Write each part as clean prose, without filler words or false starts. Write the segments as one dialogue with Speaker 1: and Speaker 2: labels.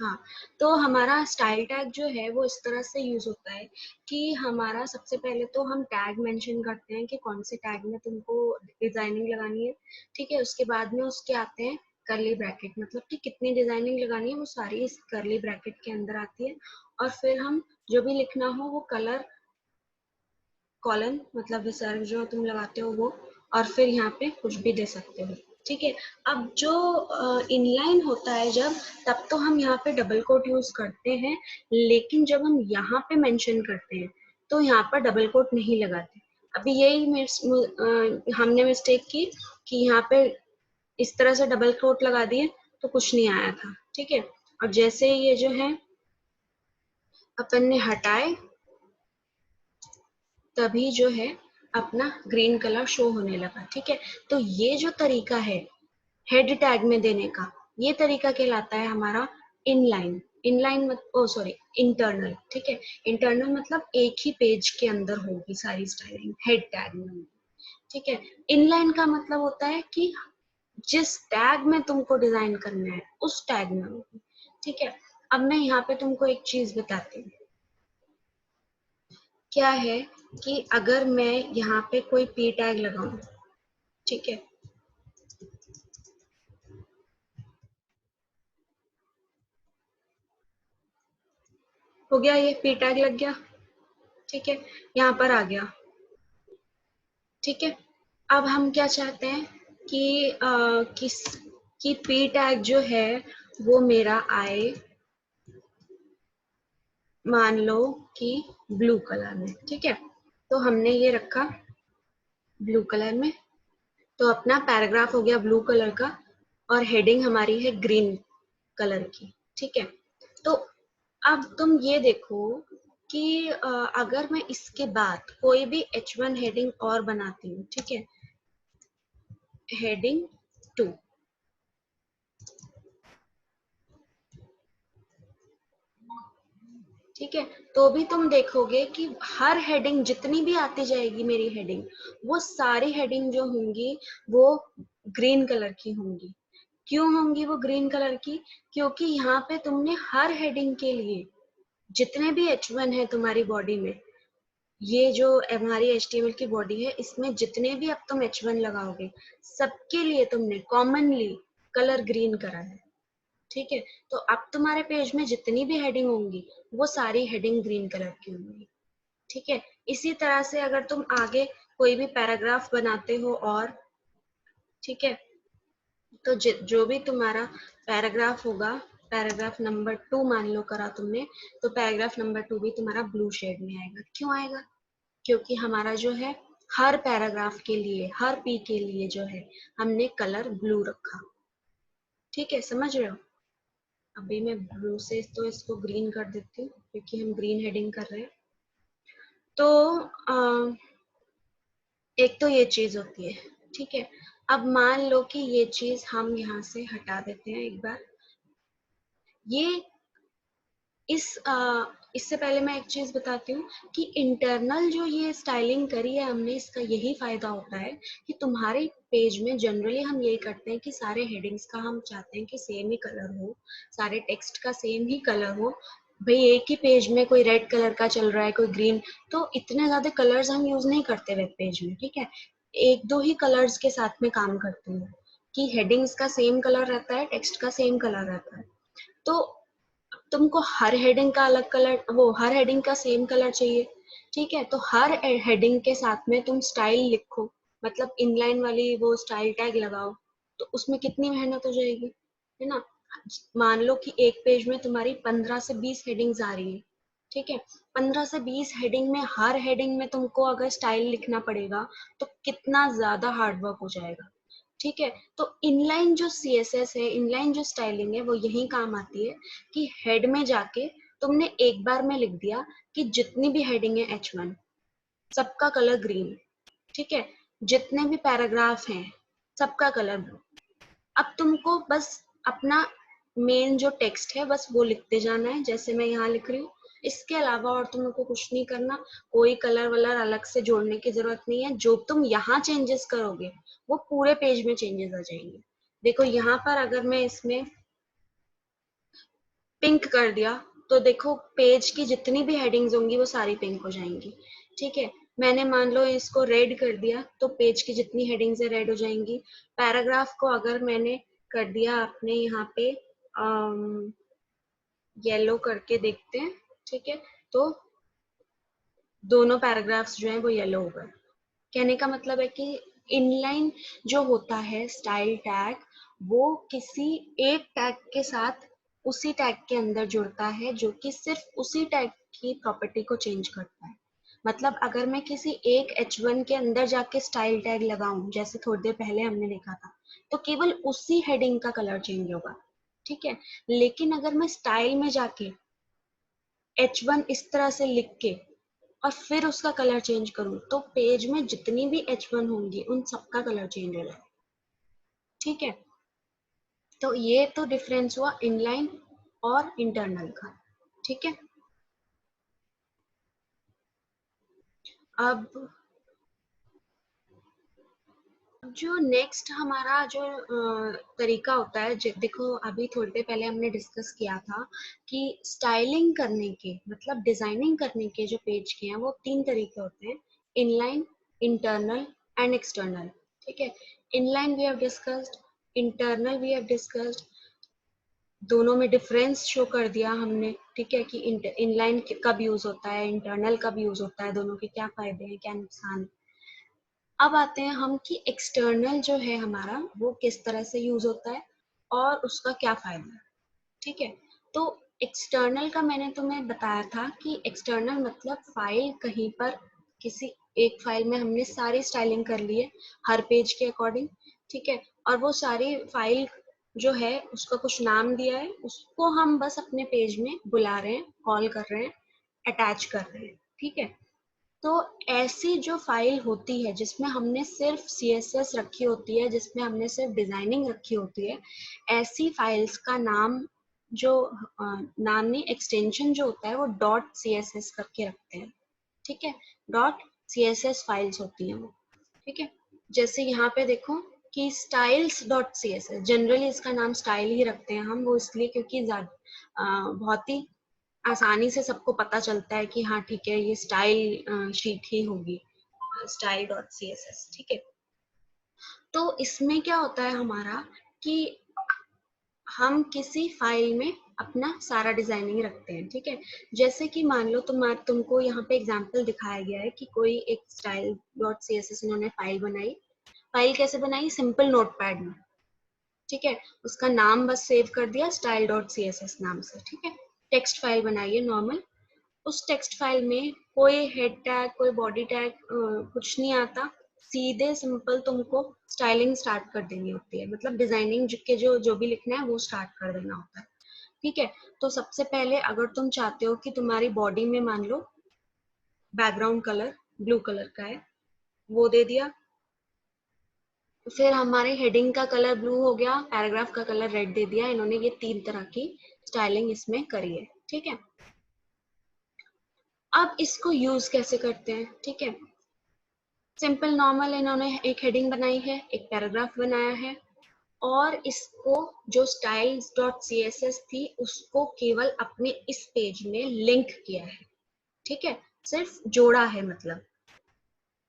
Speaker 1: हाँ, तो हमारा स्टाइल टैग जो है वो इस तरह से यूज होता है कि हमारा सबसे पहले तो हम टैग मेंशन करते हैं कि कौन से टैग में तुमको डिजाइनिंग लगानी है। ठीक है, उसके बाद में उसके आते हैं करली ब्रैकेट, मतलब कि कितनी डिजाइनिंग लगानी है वो सारी इस करली ब्रैकेट के अंदर आती है। और फिर हम जो भी लिखना हो वो कलर कॉलन मतलब रिजर्व जो तुम लगाते हो वो, और फिर यहाँ पे कुछ भी दे सकते हो। ठीक है, अब जो इनलाइन होता है जब, तब तो हम यहाँ पे डबल कोट यूज करते हैं, लेकिन जब हम यहाँ पे मेंशन करते हैं तो यहाँ पर डबल कोट नहीं लगाते। अभी यही हमने मिस्टेक की कि यहाँ पे इस तरह से डबल कोट लगा दिए तो कुछ नहीं आया था। ठीक है, और जैसे ये जो है अपन ने हटाए तभी जो है अपना ग्रीन कलर शो होने लगा। ठीक है, तो ये जो तरीका है हेड टैग में देने का, ये तरीका कहलाता है हमारा इनलाइन। इनलाइन मत ओ सॉरी इंटरनल। ठीक है, इंटरनल मतलब एक ही पेज के अंदर होगी सारी स्टाइलिंग, हेड टैग में होगी। ठीक है, इनलाइन का मतलब होता है कि जिस टैग में तुमको डिजाइन करना है उस टैग में होगी। ठीक है, अब मैं यहाँ पे तुमको एक चीज बताती हूँ। क्या है कि अगर मैं यहाँ पे कोई पी टैग लगाऊं, ठीक है, हो गया, ये पी टैग लग गया। ठीक है, यहाँ पर आ गया। ठीक है, अब हम क्या चाहते हैं कि किस की पी टैग जो है वो मेरा आए, मान लो कि ब्लू कलर में। ठीक है, तो हमने ये रखा ब्लू कलर में, तो अपना पैराग्राफ हो गया ब्लू कलर का और हेडिंग हमारी है ग्रीन कलर की। ठीक है, तो अब तुम ये देखो कि अगर मैं इसके बाद कोई भी H1 हेडिंग और बनाती हूँ, ठीक है, हेडिंग 2, ठीक है, तो भी तुम देखोगे कि हर हेडिंग जितनी भी आती जाएगी मेरी हेडिंग, वो सारी हेडिंग जो होंगी वो ग्रीन कलर की होंगी। क्यों होंगी वो ग्रीन कलर की? क्योंकि यहाँ पे तुमने हर हेडिंग के लिए जितने भी H1 है तुम्हारी बॉडी में, ये जो हमारी HTML की बॉडी है इसमें जितने भी अब तुम H1 लगाओगे सबके लिए तुमने कॉमनली कलर ग्रीन करा है। ठीक है, तो अब तुम्हारे पेज में जितनी भी हेडिंग होंगी वो सारी हेडिंग ग्रीन कलर की होंगी। ठीक है, इसी तरह से अगर तुम आगे कोई भी पैराग्राफ बनाते हो और, ठीक है, तो जो भी तुम्हारा पैराग्राफ होगा, पैराग्राफ नंबर 2 मान लो करा तुमने, तो पैराग्राफ नंबर 2 भी तुम्हारा ब्लू शेड में आएगा। क्यों आएगा? क्योंकि हमारा जो है हर पैराग्राफ के लिए, हर पी के लिए जो है हमने कलर ब्लू रखा। ठीक है, समझ रहे हो? अभी मैं ब्लू से तो इसको ग्रीन कर देती हूँ क्योंकि हम ग्रीन हेडिंग कर रहे हैं। तो एक तो ये चीज होती है। ठीक है, अब मान लो कि ये चीज हम यहाँ से हटा देते हैं एक बार। ये इस इससे पहले मैं एक चीज बताती हूँ कि इंटरनल जो ये स्टाइलिंग करी है हमने, इसका यही फायदा होता है कि तुम्हारे पेज में जनरली हम यही करते हैं कि सारे हेडिंग्स का हम चाहते हैं कि सेम ही कलर हो, सारे टेक्स्ट का सेम ही कलर हो। भाई एक ही पेज में कोई रेड कलर का चल रहा है, कोई ग्रीन, तो इतने ज्यादा कलर्स हम यूज नहीं करते वेब पेज में। ठीक है, एक दो ही कलर्स के साथ में काम करते हैं कि हेडिंग्स का सेम कलर रहता है, टेक्स्ट का सेम कलर रहता है। तो तुमको हर हेडिंग का अलग कलर, वो हर हेडिंग का सेम कलर चाहिए। ठीक है, तो हर हेडिंग के साथ में तुम स्टाइल लिखो, मतलब इनलाइन वाली वो स्टाइल टैग लगाओ, तो उसमें कितनी मेहनत हो जाएगी, है ना? मान लो कि एक पेज में तुम्हारी 15 से 20 हेडिंग्स आ रही है। ठीक है, 15 से 20 हेडिंग में हर हेडिंग में तुमको अगर स्टाइल लिखना पड़ेगा तो कितना ज्यादा हार्ड वर्क हो जाएगा। ठीक है, तो इनलाइन जो CSS है, इनलाइन जो स्टाइलिंग है, वो यही काम आती है कि हेड में जाके तुमने एक बार में लिख दिया कि जितनी भी हेडिंग है H1 सबका कलर ग्रीन। ठीक है, जितने भी पैराग्राफ हैं सबका कलर ब्लू। अब तुमको बस अपना मेन जो टेक्स्ट है बस वो लिखते जाना है जैसे मैं यहाँ लिख रही हूँ। इसके अलावा और तुमको कुछ नहीं करना, कोई कलर वलर अलग से जोड़ने की जरूरत नहीं है। जो तुम यहाँ चेंजेस करोगे वो पूरे पेज में चेंजेस आ जाएंगे। देखो यहाँ पर अगर मैं इसमें पिंक कर दिया तो देखो पेज की जितनी भी हेडिंग्स होंगी वो सारी पिंक हो जाएंगी। ठीक है, मैंने मान लो इसको रेड कर दिया तो पेज की जितनी हेडिंग्स है रेड हो जाएंगी। पैराग्राफ को अगर मैंने कर दिया आपने यहाँ पे येलो करके देखते हैं। ठीक है, तो दोनों पैराग्राफ्स जो हैं वो येलो हो गए। कहने का मतलब है कि इनलाइन जो होता है स्टाइल टैग, वो किसी एक टैग के साथ उसी टैग के अंदर जुड़ता है जो कि सिर्फ उसी टैग की प्रॉपर्टी को चेंज करता है। मतलब अगर मैं किसी एक H1 के अंदर जाके स्टाइल टैग लगाऊं, जैसे थोड़ी देर पहले हमने देखा था, तो केवल उसी हेडिंग का कलर चेंज होगा। ठीक है, लेकिन अगर मैं स्टाइल में जाके H1 इस तरह से लिख के और फिर उसका कलर चेंज करूं तो पेज में जितनी भी H1 होंगी उन सबका कलर चेंज हो जाएगा। ठीक है, तो ये तो डिफरेंस हुआ इनलाइन और इंटरनल का। ठीक है, अब जो नेक्स्ट हमारा जो तरीका होता है, देखो अभी थोड़ी देर पहले हमने डिस्कस किया था कि स्टाइलिंग करने के मतलब डिजाइनिंग करने के जो पेज के हैं वो तीन तरीके होते हैं, इनलाइन, इंटरनल एंड एक्सटर्नल। ठीक है, inline we have discussed, internal we have discussed, दोनों में डिफरेंस शो कर दिया हमने। ठीक है, कि इनलाइन कब यूज होता है, इंटरनल कब यूज होता है, दोनों के क्या फायदे हैं क्या नुकसान। अब आते हैं हम कि एक्सटर्नल जो है हमारा वो किस तरह से यूज होता है और उसका क्या फायदा है। ठीक है, तो एक्सटर्नल का मैंने तुम्हें बताया था कि एक्सटर्नल मतलब फाइल कहीं पर किसी एक फाइल में हमने सारी स्टाइलिंग कर ली है हर पेज के अकॉर्डिंग। ठीक है, और वो सारी फाइल जो है उसका कुछ नाम दिया है, उसको हम बस अपने पेज में बुला रहे हैं, कॉल कर रहे हैं, अटैच कर रहे हैं। ठीक है, तो ऐसी जो फाइल होती है जिसमें हमने सिर्फ CSS रखी होती है, जिसमें हमने सिर्फ डिजाइनिंग रखी होती है, ऐसी फाइल्स का नाम जो नाम नहीं एक्सटेंशन जो होता है वो डॉट CSS करके रखते हैं। ठीक है, डॉट CSS फाइल्स होती हैं वो। ठीक है, जैसे यहाँ पे देखो कि स्टाइल्स डॉट CSS, जनरली इसका नाम स्टाइल ही रखते हैं हम, वो इसलिए क्योंकि बहुत ही आसानी से सबको पता चलता है कि हाँ ठीक है ये स्टाइल शीट ही होगी, स्टाइल डॉट CSS। ठीक है, तो इसमें क्या होता है हमारा कि हम किसी फाइल में अपना सारा डिजाइनिंग रखते हैं। ठीक है, जैसे कि मान लो तुमको यहाँ पे एग्जांपल दिखाया गया है कि कोई एक स्टाइल डॉट CSS इन्होंने फाइल बनाई। फाइल कैसे बनाई, सिंपल नोटपैड में। ठीक है, उसका नाम बस सेव कर दिया स्टाइल डॉट CSS नाम से। ठीक है, टेक्स्ट फाइल बनाई है नॉर्मल, उस टेक्स्ट फाइल में कोई हेड टैग कोई बॉडी टैग कुछ नहीं आता, सीधे सिंपल तुमको स्टाइलिंग स्टार्ट कर देनी होती है, मतलब डिजाइनिंग के जो जो भी लिखना है वो स्टार्ट कर देना होता है। ठीक है, तो सबसे पहले अगर तुम चाहते हो कि तुम्हारी बॉडी में मान लो बैकग्राउंड कलर ब्लू कलर का है, वो दे दिया। फिर हमारे हेडिंग का कलर ब्लू हो गया, पैराग्राफ का कलर रेड दे दिया। इन्होंने ये तीन तरह की स्टाइलिंग इसमें करी है। ठीक है, अब इसको यूज कैसे करते हैं। ठीक है, सिंपल नॉर्मल इन्होंने एक हेडिंग बनाई है, एक पैराग्राफ बनाया है, और इसको जो स्टाइल्स डॉट CSS थी उसको केवल अपने इस पेज में लिंक किया है। ठीक है, सिर्फ जोड़ा है मतलब।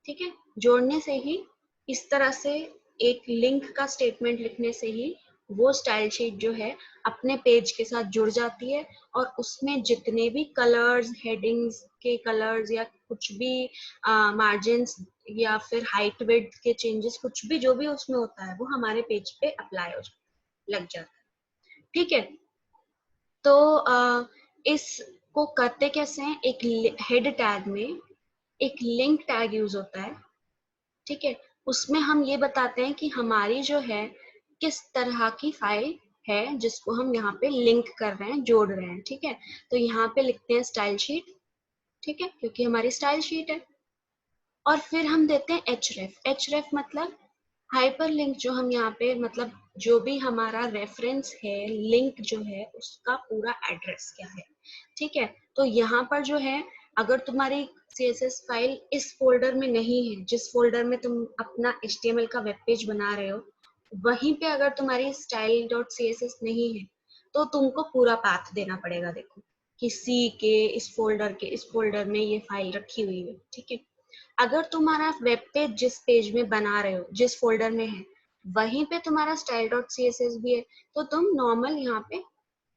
Speaker 1: ठीक है, जोड़ने से ही इस तरह से एक लिंक का स्टेटमेंट लिखने से ही वो स्टाइल शीट जो है अपने पेज के साथ जुड़ जाती है, और उसमें जितने भी कलर्स, हेडिंग्स के कलर्स या कुछ भी मार्जिन्स या फिर हाइट विड्थ के चेंजेस, कुछ भी जो भी उसमें होता है वो हमारे पेज पे अप्लाई हो लग जाता है। ठीक है, तो इसको करते कैसे हैं, एक हेड टैग में एक लिंक टैग यूज होता है। ठीक है, उसमें हम ये बताते हैं कि हमारी जो है किस तरह की फाइल है जिसको हम यहाँ पे लिंक कर रहे हैं, जोड़ रहे हैं। ठीक है, तो यहाँ पे लिखते हैं स्टाइल शीट। ठीक है, क्योंकि हमारी स्टाइल शीट है। और फिर हम देते हैं href मतलब हाइपर लिंक, जो हम यहाँ पे मतलब जो भी हमारा रेफरेंस है, लिंक जो है उसका पूरा एड्रेस क्या है। ठीक है, तो यहाँ पर जो है अगर तुम्हारी CSS फाइल इस फोल्डर में नहीं है, जिस फोल्डर में तुम अपना HTML का वेब पेज बना रहे हो, वहीं पे अगर तुम्हारी style.css नहीं है, तो तुमको पूरा पाथ देना पड़ेगा। देखो कि सी के इस फोल्डर में ये फाइल रखी हुई है, ठीक है। अगर तुम्हारा वेब पेज जिस पेज में बना रहे हो, जिस फोल्डर में है, वहीं पे तुम्हारा style.css भी है, तो तुम नॉर्मल यहाँ पे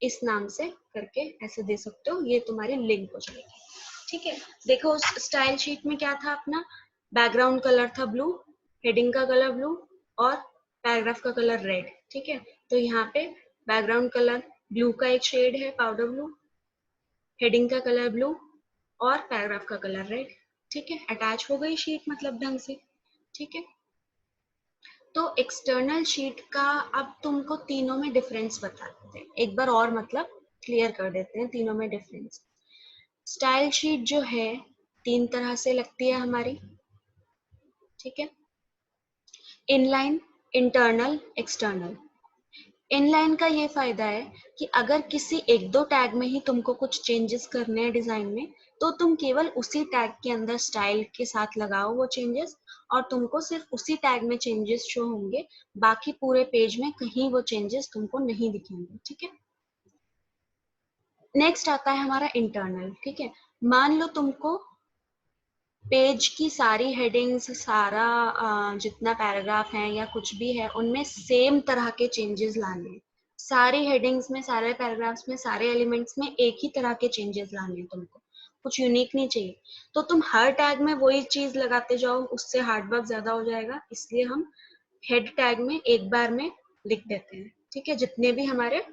Speaker 1: इस नाम से करके ऐसे दे सकते हो, ये तुम्हारी लिंक हो जाएगी, ठीक है। देखो उस स्टाइल शीट में क्या था अपना, बैकग्राउंड कलर था ब्लू, हेडिंग का कलर ब्लू और पैराग्राफ का कलर रेड, ठीक है। तो यहाँ पे बैकग्राउंड कलर ब्लू का एक शेड है, पाउडर ब्लू, हेडिंग का कलर ब्लू और पैराग्राफ का कलर रेड, ठीक है। अटैच हो गई शीट मतलब ढंग से, ठीक है। तो एक्सटर्नल शीट का अब तुमको तीनों में डिफरेंस बताते हैं एक बार और, मतलब क्लियर कर देते हैं तीनों में डिफरेंस। स्टाइल शीट जो है 3 तरह से लगती है हमारी, ठीक है। Inline, internal, external. इनलाइन का ये फायदा है कि अगर किसी एक दो टैग में ही तुमको कुछ चेंजेस करने हैं डिजाइन में, तो तुम केवल उसी टैग के अंदर स्टाइल के साथ लगाओ वो चेंजेस, और तुमको सिर्फ उसी टैग में चेंजेस शो होंगे, बाकी पूरे पेज में कहीं वो चेंजेस तुमको नहीं दिखेंगे, ठीक है। नेक्स्ट आता है हमारा इंटरनल, ठीक है। मान लो तुमको पेज की सारी हेडिंग्स, सारा जितना पैराग्राफ है या कुछ भी है, उनमें सेम तरह के चेंजेस लाने हैं। सारी हेडिंग्स में, सारे पैराग्राफ्स में, सारे एलिमेंट्स में एक ही तरह के चेंजेस लाने हैं तुमको, कुछ यूनिक नहीं चाहिए। तो तुम हर टैग में वही चीज लगाते जाओ, उससे हार्ड वर्क ज्यादा हो जाएगा, इसलिए हम हेड टैग में एक बार में लिख देते हैं, ठीक है। जितने भी हमारे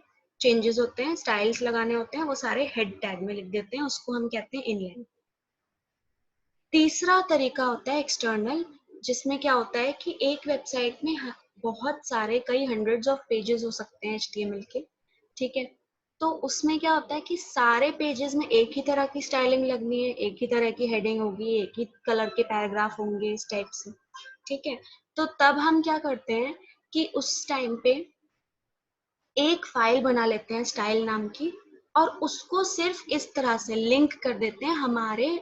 Speaker 1: चेंजेस होते हैं, स्टाइल्स लगाने होते हैं, वो सारे हेड टैग में लिख देते हैं, उसको हम कहते हैं इनलाइन। तीसरा तरीका होता है एक्सटर्नल, जिसमें क्या होता है कि एक वेबसाइट में बहुत सारे, कई हंड्रेड्स ऑफ पेजेस हो सकते हैं HTML के, ठीक है। तो उसमें क्या होता है कि सारे पेजेस में एक ही तरह की स्टाइलिंग लगनी है, एक ही तरह की हेडिंग होगी, एक ही कलर के पैराग्राफ होंगे, इस टाइप से, ठीक है। तो तब हम क्या करते हैं कि उस टाइम पे एक फाइल बना लेते हैं स्टाइल नाम की, और उसको सिर्फ इस तरह से लिंक कर देते हैं हमारे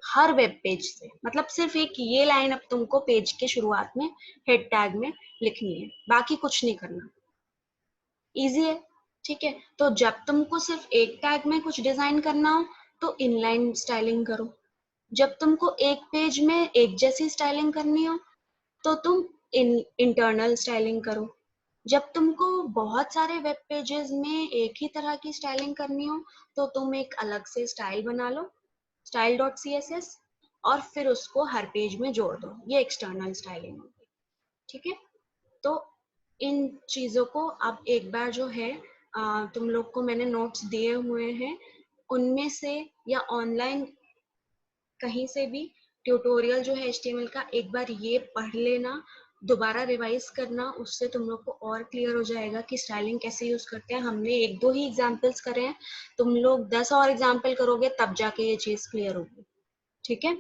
Speaker 1: हर वेब पेज से। मतलब सिर्फ एक ये लाइन अब तुमको पेज के शुरुआत में हेड टैग में लिखनी है, बाकी कुछ नहीं करना। इजी है, ठीक है। तो जब तुमको सिर्फ एक टैग में कुछ डिजाइन करना हो, तो इनलाइन स्टाइलिंग करो। जब तुमको एक पेज में एक जैसी स्टाइलिंग करनी हो, तो तुम इंटरनल स्टाइलिंग करो। जब तुमको बहुत सारे वेब पेजेस में एक ही तरह की स्टाइलिंग करनी हो, तो तुम एक अलग से स्टाइल बना लो, style.css, और फिर उसको हर पेज में जोड़ दो, ये एक्सटर्नल स्टाइलिंग होगी, ठीक है। तो इन चीजों को अब एक बार जो है, तुम लोग को मैंने नोट्स दिए हुए हैं, उनमें से या ऑनलाइन कहीं से भी ट्यूटोरियल जो है HTML का, एक बार ये पढ़ लेना, दोबारा रिवाइज करना, उससे तुम लोग को और क्लियर हो जाएगा कि स्टाइलिंग कैसे यूज करते हैं। हमने एक दो ही एग्जाम्पल्स करे हैं, तुम लोग 10 और एग्जाम्पल करोगे तब जाके ये चीज क्लियर होगी, ठीक है।